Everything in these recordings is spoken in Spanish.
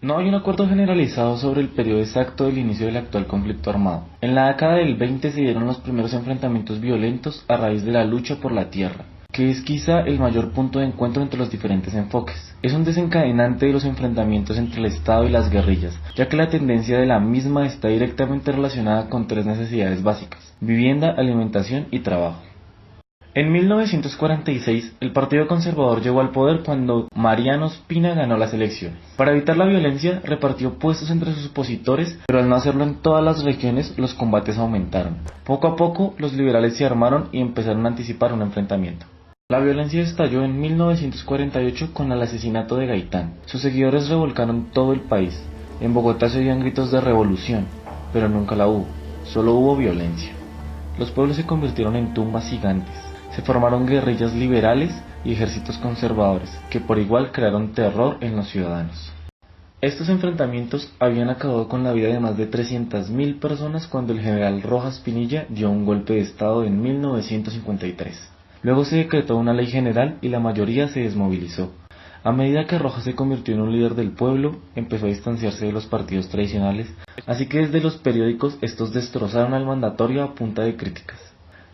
No hay un acuerdo generalizado sobre el periodo exacto del inicio del actual conflicto armado. En la década del 20 se dieron los primeros enfrentamientos violentos a raíz de la lucha por la tierra, que es quizá el mayor punto de encuentro entre los diferentes enfoques. Es un desencadenante de los enfrentamientos entre el Estado y las guerrillas, ya que la tendencia de la misma está directamente relacionada con tres necesidades básicas: vivienda, alimentación y trabajo. En 1946, el Partido Conservador llegó al poder cuando Mariano Ospina ganó las elecciones. Para evitar la violencia, repartió puestos entre sus opositores, pero al no hacerlo en todas las regiones, los combates aumentaron. Poco a poco, los liberales se armaron y empezaron a anticipar un enfrentamiento. La violencia estalló en 1948 con el asesinato de Gaitán. Sus seguidores revolcaron todo el país. En Bogotá se oían gritos de revolución, pero nunca la hubo, solo hubo violencia. Los pueblos se convirtieron en tumbas gigantes. Se formaron guerrillas liberales y ejércitos conservadores, que por igual crearon terror en los ciudadanos. Estos enfrentamientos habían acabado con la vida de más de 300.000 personas cuando el general Rojas Pinilla dio un golpe de estado en 1953. Luego se decretó una ley general y la mayoría se desmovilizó. A medida que Rojas se convirtió en un líder del pueblo, empezó a distanciarse de los partidos tradicionales, así que desde los periódicos estos destrozaron al mandatario a punta de críticas.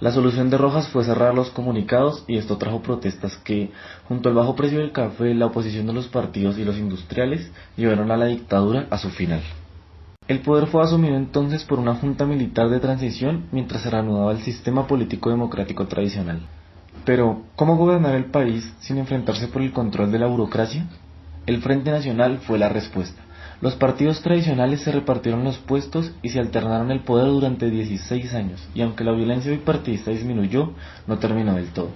La solución de Rojas fue cerrar los comunicados y esto trajo protestas que, junto al bajo precio del café, la oposición de los partidos y los industriales, llevaron a la dictadura a su final. El poder fue asumido entonces por una junta militar de transición mientras se reanudaba el sistema político democrático tradicional. Pero, ¿cómo gobernar el país sin enfrentarse por el control de la burocracia? El Frente Nacional fue la respuesta. Los partidos tradicionales se repartieron los puestos y se alternaron el poder durante 16 años, y aunque la violencia bipartidista disminuyó, no terminó del todo.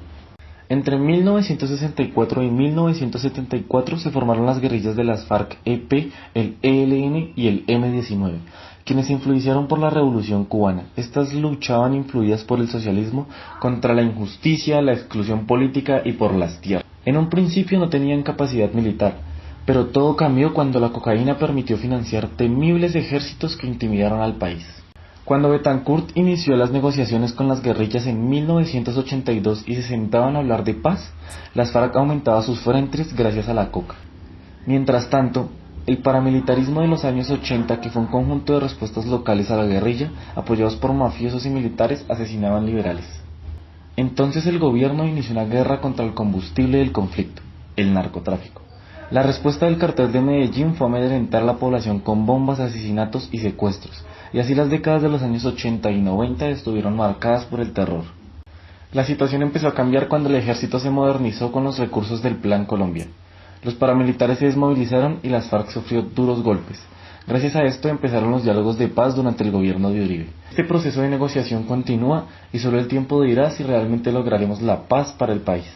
Entre 1964 y 1974 se formaron las guerrillas de las FARC-EP, el ELN y el M-19, quienes se influenciaron por la Revolución Cubana. Estas luchaban influidas por el socialismo contra la injusticia, la exclusión política y por las tierras. En un principio no tenían capacidad militar, pero todo cambió cuando la cocaína permitió financiar temibles ejércitos que intimidaron al país. Cuando Betancourt inició las negociaciones con las guerrillas en 1982 y se sentaban a hablar de paz, las FARC aumentaba sus frentes gracias a la coca. Mientras tanto, el paramilitarismo de los años 80, que fue un conjunto de respuestas locales a la guerrilla, apoyados por mafiosos y militares, asesinaban liberales. Entonces el gobierno inició una guerra contra el combustible del conflicto, el narcotráfico. La respuesta del cartel de Medellín fue amedrentar a la población con bombas, asesinatos y secuestros, y así las décadas de los años 80 y 90 estuvieron marcadas por el terror. La situación empezó a cambiar cuando el ejército se modernizó con los recursos del Plan Colombia. Los paramilitares se desmovilizaron y las FARC sufrió duros golpes. Gracias a esto empezaron los diálogos de paz durante el gobierno de Uribe. Este proceso de negociación continúa y solo el tiempo dirá si realmente lograremos la paz para el país.